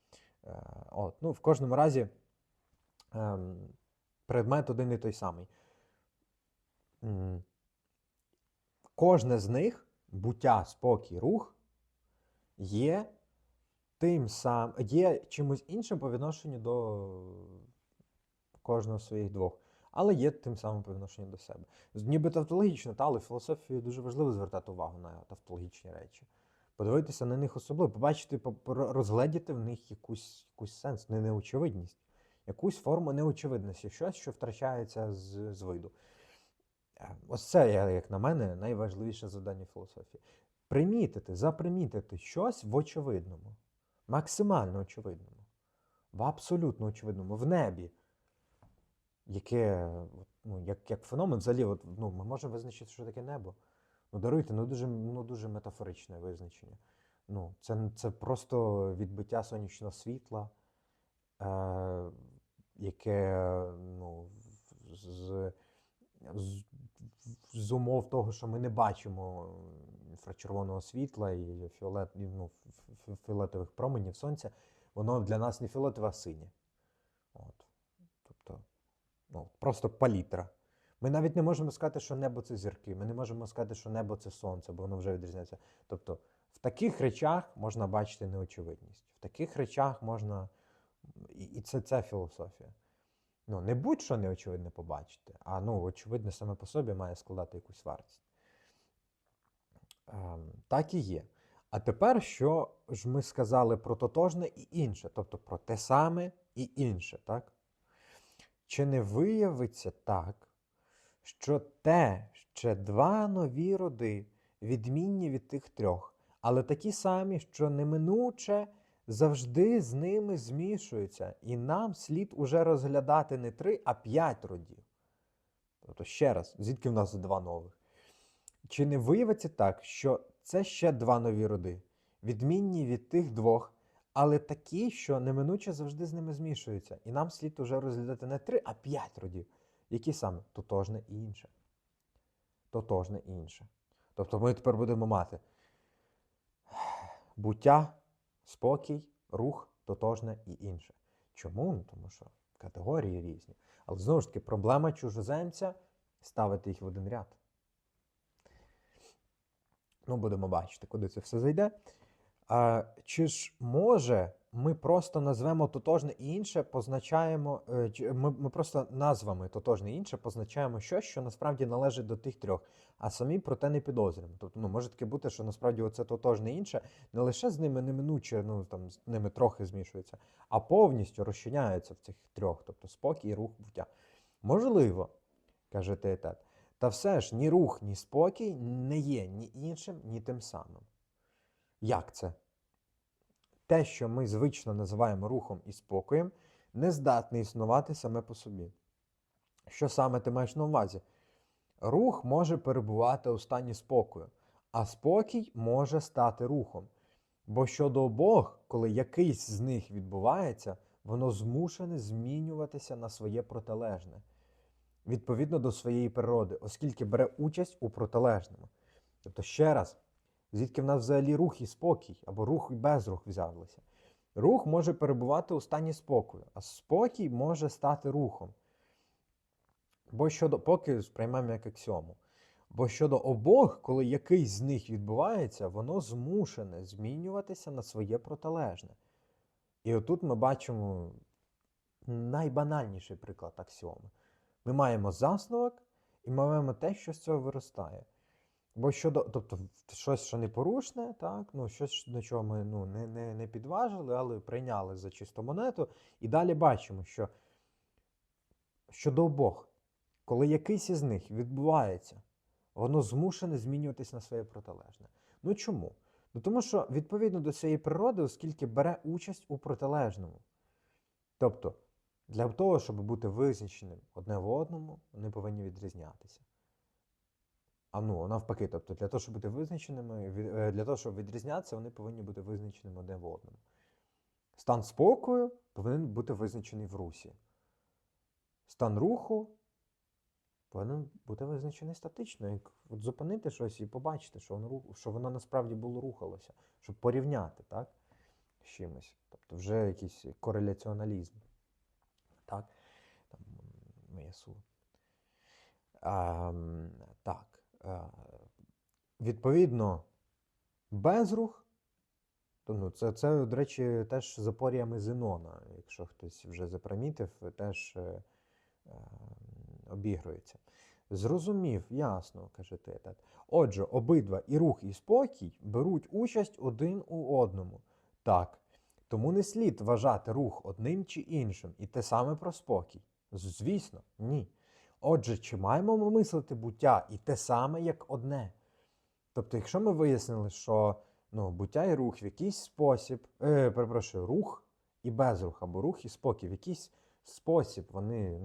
В кожному разі предмет один і той самий. Кожне з них, буття, спокій, рух, є чимось іншим по відношенню до кожного з своїх 2. Але є тим самим по відношенню до себе. Ніби тавтологічно, але в філософії дуже важливо звертати увагу на тавтологічні речі. Подивитися на них особливо, побачити, розгледіти в них якусь сенс, неочевидність. Якусь форму неочевидності, щось, що втрачається з виду. Ось це, як на мене, найважливіше завдання філософії. Запримітити щось в очевидному. Максимально очевидному. В абсолютно очевидному. В небі. Яке, як феномен, взагалі, ми можемо визначити, що таке небо. Даруйте, дуже метафоричне визначення. Це просто відбиття сонячного світла, яке, з умов того, що ми не бачимо інфрачервоного світла і фіолетових променів сонця, воно для нас не фіолетове, а синє. Тобто, просто палітра. Ми навіть не можемо сказати, що небо – це зірки. Ми не можемо сказати, що небо – це сонце, бо воно вже відрізняється. Тобто, в таких речах можна бачити неочевидність. В таких речах можна... І це філософія. Не будь-що неочевидне побачити, а очевидне саме по собі має складати якусь вартість. Так і є. А тепер, що ж ми сказали про тотожне і інше, тобто про те саме і інше, так? Чи не виявиться так, що ще 2 нові роди, відмінні від тих 3, але такі самі, що неминуче завжди з ними змішуються. І нам слід уже розглядати не 3, а 5 родів. Тобто, ще раз, звідки в нас 2 нових? Чи не виявиться так, що це ще 2 нові роди, відмінні від тих 2, але такі, що неминуче завжди з ними змішуються. І нам слід уже розглядати не 3, а 5 родів. Які саме? Тотожне і інше. Тотожне і інше. Тобто ми тепер будемо мати буття, спокій, рух, тотожне і інше. Чому? Ну, тому що категорії різні. Але знову ж таки, проблема чужоземця ставити їх в один ряд. Ну, будемо бачити, куди це все зайде. Чи ж може ми просто назвемо тотожне і інше, позначаємо, ми просто назвами тотожне і інше позначаємо щось, що насправді належить до тих 3, а самі про те не підозрюємо. Тобто, може таке бути, що насправді оце тотожне і інше не лише з ними неминуче, з ними трохи змішується, а повністю розчиняються в цих 3, тобто спокій, рух, буття. Можливо, каже Теетет. Та все ж ні рух, ні спокій не є ні іншим, ні тим самим. Як це? Те, що ми звично називаємо рухом і спокоєм, не здатне існувати саме по собі. Що саме ти маєш на увазі? Рух може перебувати у стані спокою, а спокій може стати рухом. Бо щодо обох, коли якийсь з них відбувається, воно змушене змінюватися на своє протилежне, відповідно до своєї природи, оскільки бере участь у протилежному. Тобто, ще раз, звідки в нас взагалі рух і спокій, або рух і безрух взялися? Рух може перебувати у стані спокою, а спокій може стати рухом. Бо щодо, поки сприймаємо як аксіому. Бо щодо обох, коли якийсь з них відбувається, воно змушене змінюватися на своє протилежне. І отут ми бачимо найбанальніший приклад аксіоми. Ми маємо засновок і ми маємо те, що з цього виростає. Бо щодо, тобто, щось, що непорушне, так, щось, до чого ми не підважили, але прийняли за чисту монету. І далі бачимо, що щодо обох, коли якийсь із них відбувається, воно змушене змінюватись на своє протилежне. Ну чому? Ну тому що, відповідно до своєї природи, оскільки бере участь у протилежному. Тобто, для того, щоб бути визначеним одне в одному, вони повинні відрізнятися. Навпаки, тобто, для того, щоб бути визначеними, для того, щоб відрізнятися, вони повинні бути визначеними одне в одному. Стан спокою повинен бути визначений в русі. Стан руху повинен бути визначений статично. Як от зупинити щось і побачити, що воно насправді рухалося, щоб порівняти, так, з чимось. Тобто вже якийсь кореляціоналізм. Так, там МСУ. Так. Відповідно, безрух, це, до речі, теж з апоріями Зенона, якщо хтось вже запримітив, теж обігрується. Зрозумів, ясно, каже Теетет. Отже, обидва і рух, і спокій беруть участь один у одному. Так, тому не слід вважати рух одним чи іншим, і те саме про спокій. Звісно, ні. Отже, чи маємо ми мислити буття і те саме, як одне? Тобто, якщо ми вияснили, що буття і рух в якийсь спосіб, рух і безрух, або рух і спокій, в якийсь спосіб вони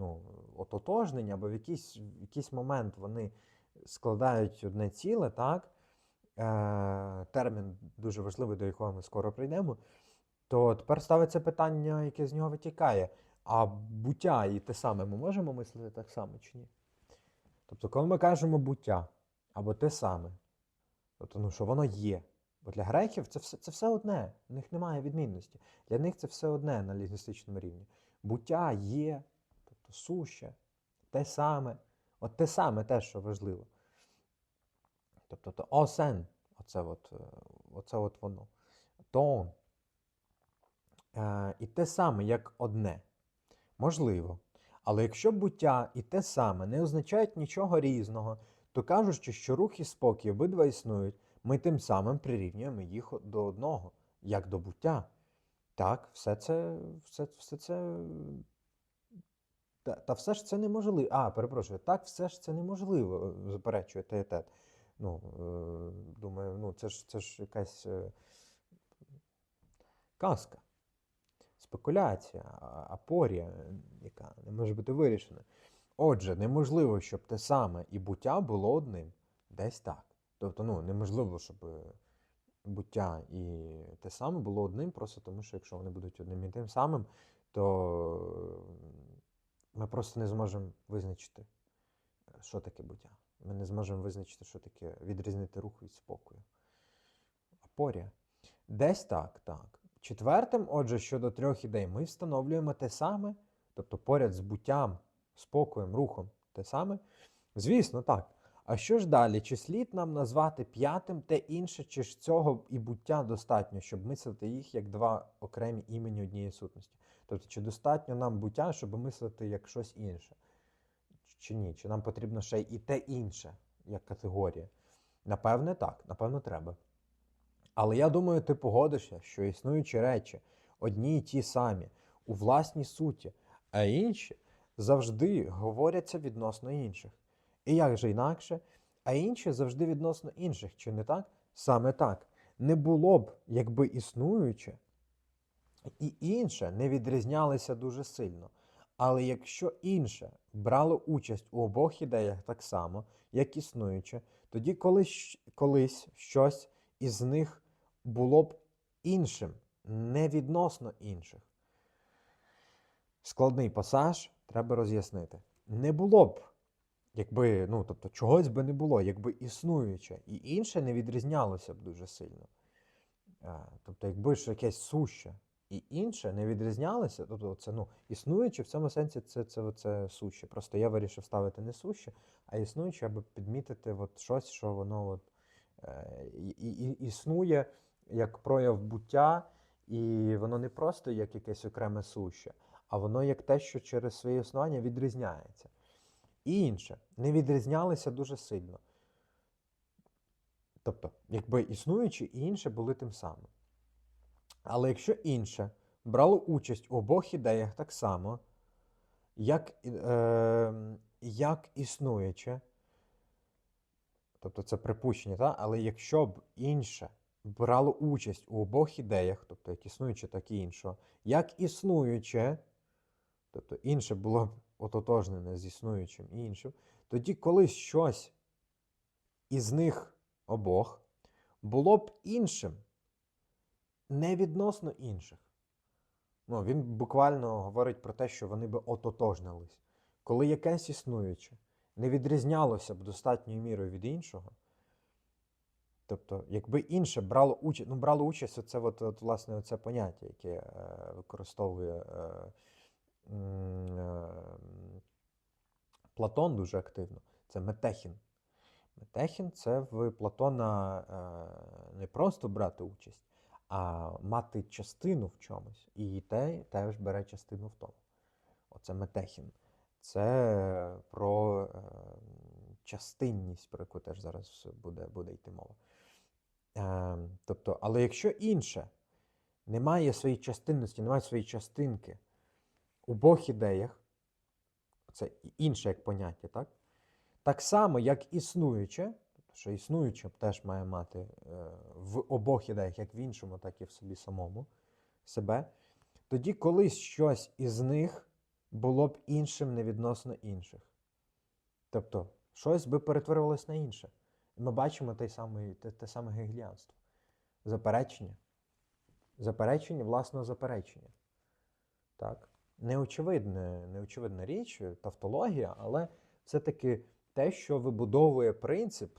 ототожнені, або в якийсь момент вони складають одне ціле, так? Термін дуже важливий, до якого ми скоро прийдемо, то тепер ставиться питання, яке з нього витікає. А буття і те саме ми можемо мислити так само чи ні? Тобто, коли ми кажемо буття або те саме, тобто, що воно є. Бо для греків це все одне, у них немає відмінності. Для них це все одне на лінгвістичному рівні. Буття є, тобто суще, те саме. От те саме те, що важливо. Тобто осен, оце воно. Тон. І те саме, як одне. Можливо. Але якщо буття і те саме не означають нічого різного, то кажучи, що рух і спокій обидва існують, ми тим самим прирівнюємо їх до одного, як до буття. Так, все це Та все ж це неможливо. Так, все ж це неможливо, заперечує Теетет. Ну, думаю, ну це ж якась казка, спекуляція, апорія, яка не може бути вирішена. Отже, неможливо, щоб те саме і буття було одним. Десь так. Тобто, ну, неможливо, щоб буття і те саме було одним, просто тому що якщо вони будуть одним і тим самим, то ми просто не зможемо визначити, що таке буття. Ми не зможемо визначити, що таке відрізнити рух від спокою. Апорія. Десь так, так. Четвертим, отже, щодо трьох ідей, ми встановлюємо те саме, тобто поряд з буттям, спокоєм, рухом те саме. Звісно, так. А що ж далі? Чи слід нам назвати п'ятим те інше, чи ж цього і буття достатньо, щоб мислити їх як два окремі імені однієї сутності? Тобто, чи достатньо нам буття, щоб мислити як щось інше? Чи ні? Чи нам потрібно ще і те інше, як категорія? Напевне, так, напевно, треба. Але я думаю, ти погодишся, що існуючі речі одні й ті самі, у власній суті, а інші завжди говоряться відносно інших. І як же інакше, а інші завжди відносно інших, чи не так? Саме так. Не було б, якби існуюче, і інше не відрізнялися дуже сильно. Але якщо інше брало участь у обох ідеях так само, як існуюче, тоді колись щось із них було б іншим, не відносно інших. Складний пасаж треба роз'яснити. Не було б, якби, ну, тобто, чогось би не було, якби існуюче, і інше не відрізнялося б дуже сильно. Тобто, якби ж якесь суще і інше не відрізнялося, тобто це, ну, існуюче в цьому сенсі це суще. Просто я вирішив ставити не суще, а існуюче, аби підмітити от щось, що воно от, існує як прояв буття, і воно не просто як якесь окреме суще, а воно як те, що через своє існування відрізняється. І інше не відрізнялися дуже сильно. Тобто, якби існуючі і інше були тим самим. Але якщо інше брало участь у обох ідеях так само, як існуюче, тобто це припущення, та? Але якщо б інше брало участь у обох ідеях, тобто як існуюче, так і іншого, як існуюче, тобто інше було б ототожнене з існуючим і іншим, тоді колись щось із них обох було б іншим, не відносно інших. Ну, він буквально говорить про те, що вони би ототожнились. Коли якесь існуюче не відрізнялося б достатньою мірою від іншого, тобто, якби інше брало участь, ну, брало участь, оце власне, оце поняття, яке використовує Платон дуже активно, це метехін. Метехін – це в Платона не просто брати участь, а мати частину в чомусь. І те теж бере частину в тому. Оце метехін. Це про частинність, про яку теж зараз буде йти мова. Тобто, але якщо інше не має своєї частинності, не має своєї частинки у обох ідеях, це інше як поняття, так? Так само, як існуюче, що існуюче теж має мати в обох ідеях, як в іншому, так і в собі самому себе, тоді колись щось із них було б іншим не відносно інших. Тобто, щось би перетворювалося на інше. І ми бачимо те саме гегеліанство. Заперечення. Заперечення власного заперечення. Так? Неочевидна річ, тавтологія, але все-таки те, що вибудовує принцип,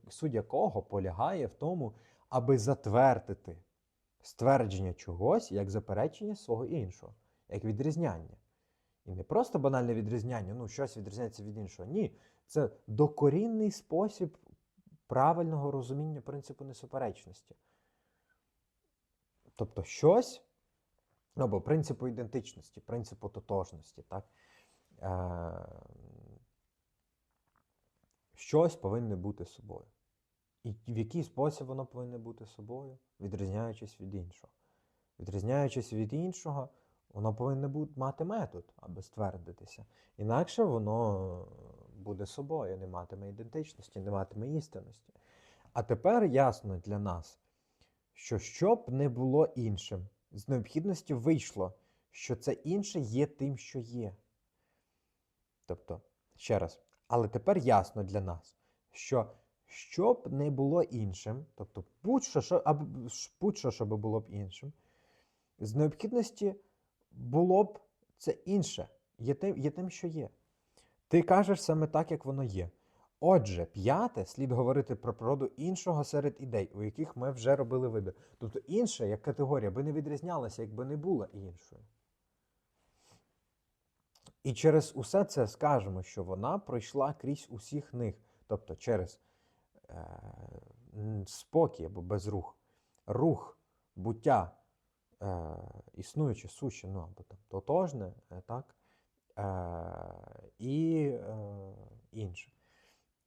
суть якого полягає в тому, аби затвердити ствердження чогось як заперечення свого іншого, як відрізняння. І не просто банальне відрізняння, ну щось відрізняється від іншого. Ні, це докорінний спосіб правильного розуміння принципу несуперечності. Тобто щось, або принципу ідентичності, принципу тотожності, так? Щось повинне бути собою. І в який спосіб воно повинне бути собою, відрізняючись від іншого. Відрізняючись від іншого, воно повинно мати метод, аби ствердитися. Інакше воно буде собою, не матиме ідентичності, не матиме істинності. А тепер ясно для нас, що щоб не було іншим, з необхідності вийшло, що це інше є тим, що є. Тобто, ще раз, але тепер ясно для нас, що щоб не було іншим, тобто будь-що, щоб було б іншим, з необхідності було б це інше, є тим, що є. Ти кажеш саме так, як воно є. Отже, п'яте, слід говорити про природу іншого серед ідей, у яких ми вже робили вибір. Тобто інше, як категорія, би не відрізнялася, якби не була іншою. І через усе це скажемо, що вона пройшла крізь усіх них. Тобто через спокій або безрух, рух, буття, існуюче, суще, ну або там тотожне, так, і інше.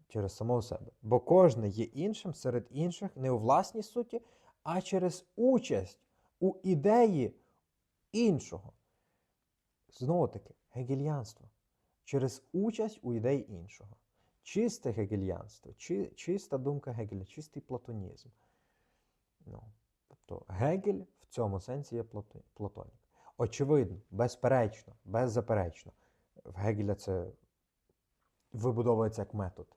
Через самого себе. Бо кожне є іншим серед інших не у власній суті, а через участь у ідеї іншого. Знову-таки, гегельянство. Через участь у ідеї іншого. Чисте гегельянство, чиста думка Гегеля, чистий платонізм. Ну, тобто Гегель в цьому сенсі є платонік. Очевидно, безперечно, беззаперечно. В Гегеля це вибудовується як метод.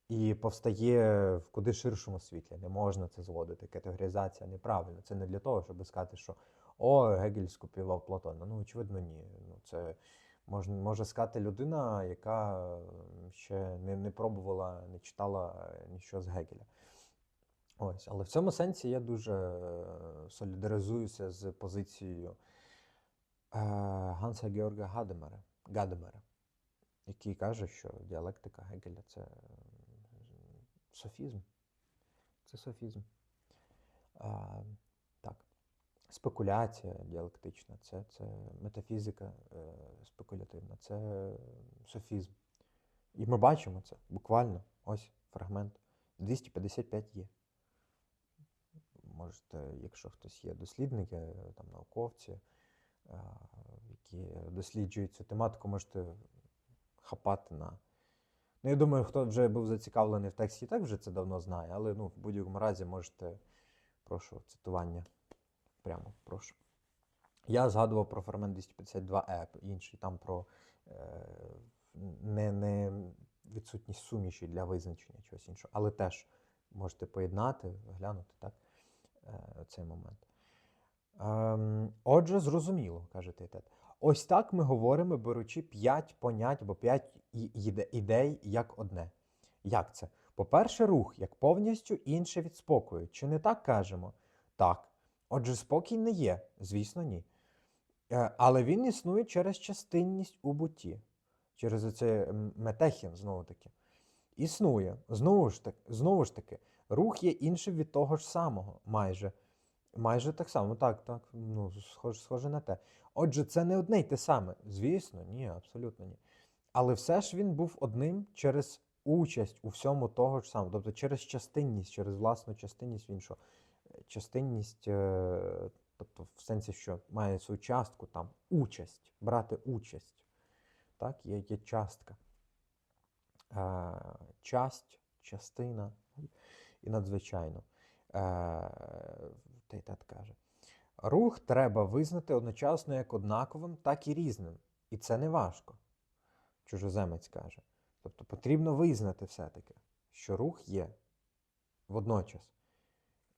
І повстає в куди ширшому світлі. Не можна це зводити. Категоризація неправильна. Це не для того, щоб сказати, що Гегель скопіював Платона. Ну, очевидно, ні. Ну, це може сказати людина, яка ще не пробувала, не читала нічого з Гегеля. Ось. Але в цьому сенсі я дуже солідаризуюся з позицією Ганса Георга Гадамера, який каже, що діалектика Гегеля – це софізм. Це софізм. Так. Спекуляція діалектична, це метафізика спекулятивна, це софізм. І ми бачимо це буквально. Ось фрагмент. 255 є. Можете, якщо хтось є дослідники, там, науковці, які досліджують цю тематику, можете хапати на... Ну, я думаю, хто вже був зацікавлений в тексті, так вже це давно знає, але в будь-якому разі можете, прошу, цитування. Прямо, прошу. Я згадував про фрагмент 252Е, інший там про не відсутність суміші для визначення чогось іншого, але теж можете поєднати, глянути, так, цей момент. Отже, зрозуміло, каже Тейтет. Ось так ми говоримо, беручи 5 понять або 5 ідей як одне. Як це? По-перше, рух, як повністю інше від спокою. Чи не так кажемо? Так. Отже, спокій не є, звісно, ні. Але він існує через частинність у бутті. Через оце метехін, знову-таки. Існує. Знову ж таки, рух є іншим від того ж самого, майже так само. Так, ну, схоже на те. Отже, це не одне й те саме. Звісно, ні, абсолютно ні. Але все ж він був одним через участь у всьому того ж самого. Тобто через частинність, через власну частинність в іншого. Частинність, тобто в сенсі, що має свою частку, там, участь, брати участь. Так, є частка. Часть, частина і надзвичайно. Тейтет каже. Рух треба визнати одночасно як однаковим, так і різним. І це не важко, чужоземець каже. Тобто потрібно визнати все-таки, що рух є водночас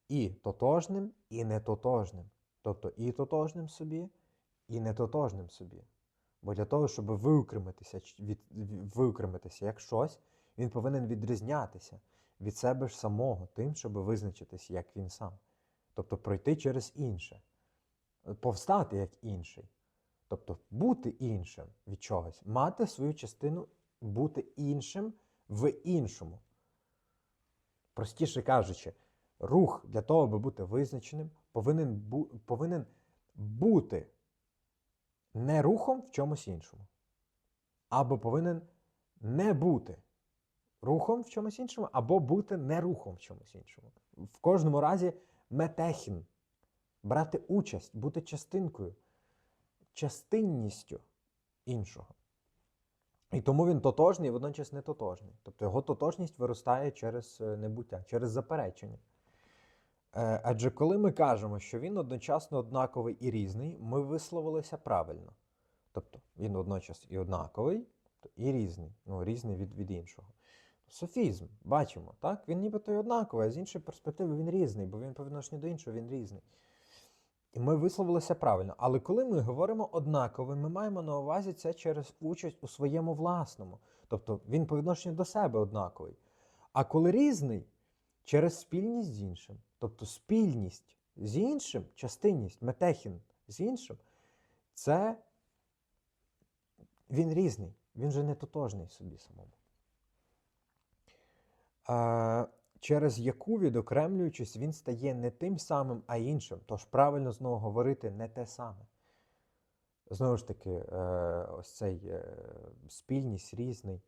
і тотожним, і нетотожним. Тобто і тотожним собі, і нетотожним собі. Бо для того, щоб виокремитися як щось, він повинен відрізнятися від себе ж самого тим, щоб визначитися, як він сам. Тобто пройти через інше. Повстати як інший. Тобто бути іншим від чогось. Мати свою частину, бути іншим в іншому. Простіше кажучи, рух для того, аби бути визначеним, повинен бути не рухом в чомусь іншому. Або повинен не бути рухом в чомусь іншому, або бути не рухом в чомусь іншому. В кожному разі метехін. Брати участь, бути частинкою, частинністю іншого. І тому він тотожний і водночас не тотожний. Тобто його тотожність виростає через небуття, через заперечення. Адже коли ми кажемо, що він одночасно однаковий і різний, ми висловилися правильно. Тобто він водночас і однаковий, і різний. Ну, різний від іншого. Софізм, бачимо, так? Він нібито і однаковий, а з іншої перспективи він різний, бо він по відношенню до іншого він різний. І ми висловилися правильно. Але коли ми говоримо однаковий, ми маємо на увазі це через участь у своєму власному. Тобто він по відношенню до себе однаковий. А коли різний, через спільність з іншим. Тобто спільність з іншим, частинність, метехін з іншим, це він різний, він же не тотожний собі самому. Через яку, відокремлюючись, він стає не тим самим, а іншим. Тож правильно знову говорити не те саме. Знову ж таки, ось цей спільність різний,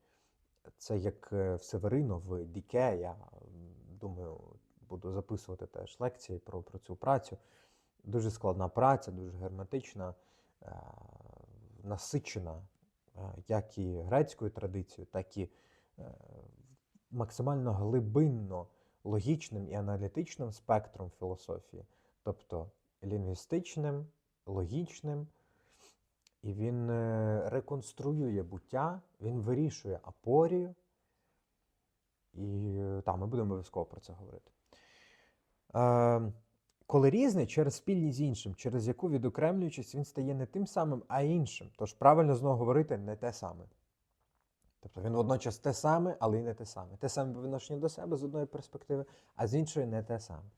це як в Северино в Діке, я думаю, буду записувати теж лекції про цю працю. Дуже складна праця, дуже герметична, насичена як і грецькою традицією, так і максимально глибинно логічним і аналітичним спектром філософії, тобто лінгвістичним, логічним, і він реконструює буття, він вирішує апорію, і там ми будемо обов'язково про це говорити. Коли різний, через спільність з іншим, через яку, відокремлюючись, він стає не тим самим, а іншим. Тож правильно знову говорити не те саме. Тобто він водночас те саме, але й не те саме. Те саме по відношенню до себе з одної перспективи, а з іншої не те саме.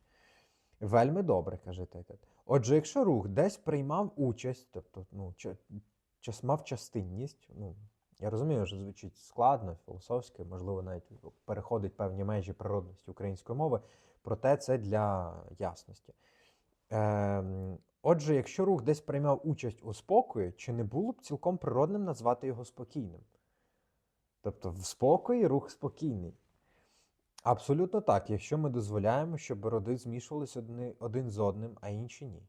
Вельми добре, каже Текет. Отже, якщо рух десь приймав участь, тобто мав частинність, я розумію, що звучить складно, філософськи, можливо, навіть переходить певні межі природності української мови, проте це для ясності. Отже, якщо рух десь приймав участь у спокої, чи не було б цілком природним назвати його спокійним? Тобто в спокої рух спокійний. Абсолютно так, якщо ми дозволяємо, щоб роди змішувалися один з одним, а інші ні.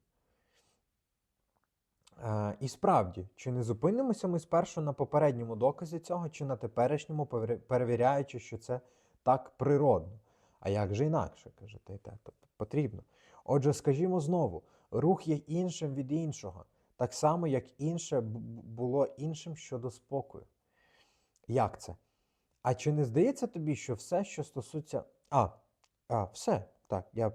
І справді, чи не зупинимося ми спершу на попередньому доказі цього, чи на теперішньому, перевіряючи, що це так природно? А як же інакше, каже Тейте, тобто потрібно. Отже, скажімо знову, рух є іншим від іншого, так само, як інше було іншим щодо спокою. Як це? А чи не здається тобі, що все, що стосується... все, так, я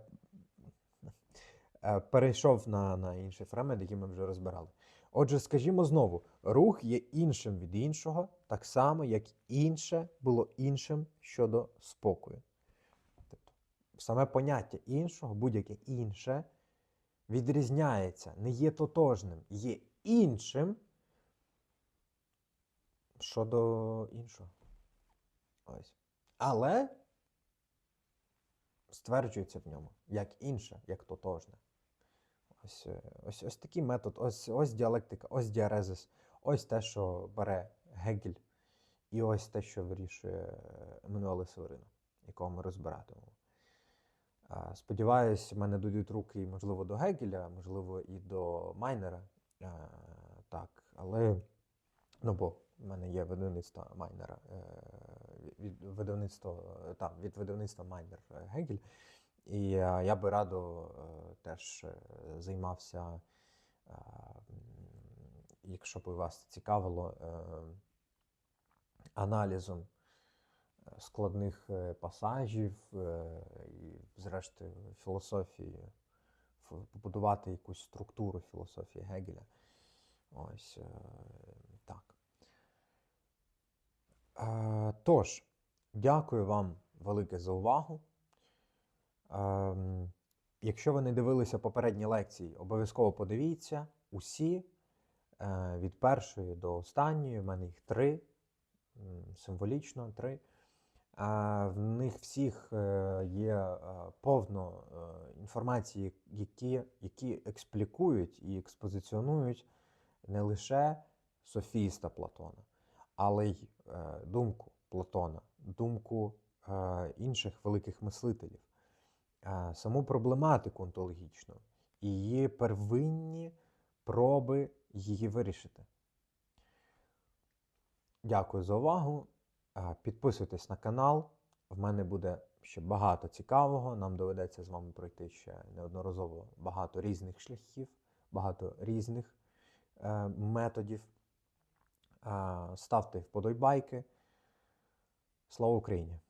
перейшов на інший фрагмент, який ми вже розбирали. Отже, скажімо знову, рух є іншим від іншого, так само, як інше було іншим щодо спокою. Тобто, саме поняття іншого, будь-яке інше, відрізняється, не є тотожним, є іншим щодо іншого. Ось. Але стверджується в ньому, як інше, як тотожне. Ось такий метод, ось діалектика, ось діарезис, ось те, що бере Гегель, і ось те, що вирішує Еммануеле Северино, якого ми розбиратимемо. Сподіваюсь, в мене дійдуть руки, можливо, до Гегеля, можливо, і до Майнера. Так, але, бо в мене є видавництво Майнера, від видавництва Майнер Гегель. І я би радо теж займався, якщо б вас цікавило, аналізом складних пасажів і, зрештою, філософії, побудувати якусь структуру філософії Гегеля. Ось так. Тож, дякую вам велике за увагу. Якщо ви не дивилися попередні лекції, обов'язково подивіться усі, від першої до останньої, в мене їх 3, символічно 3. В них всіх є повно інформації, які експлікують і експозиціонують не лише софіста Платона, але й думку Платона, думку інших великих мислителів, саму проблематику онтологічну і її первинні проби її вирішити. Дякую за увагу. Підписуйтесь на канал. В мене буде ще багато цікавого. Нам доведеться з вами пройти ще неодноразово багато різних шляхів, багато різних методів. Ставте вподобайки. Слава Україні!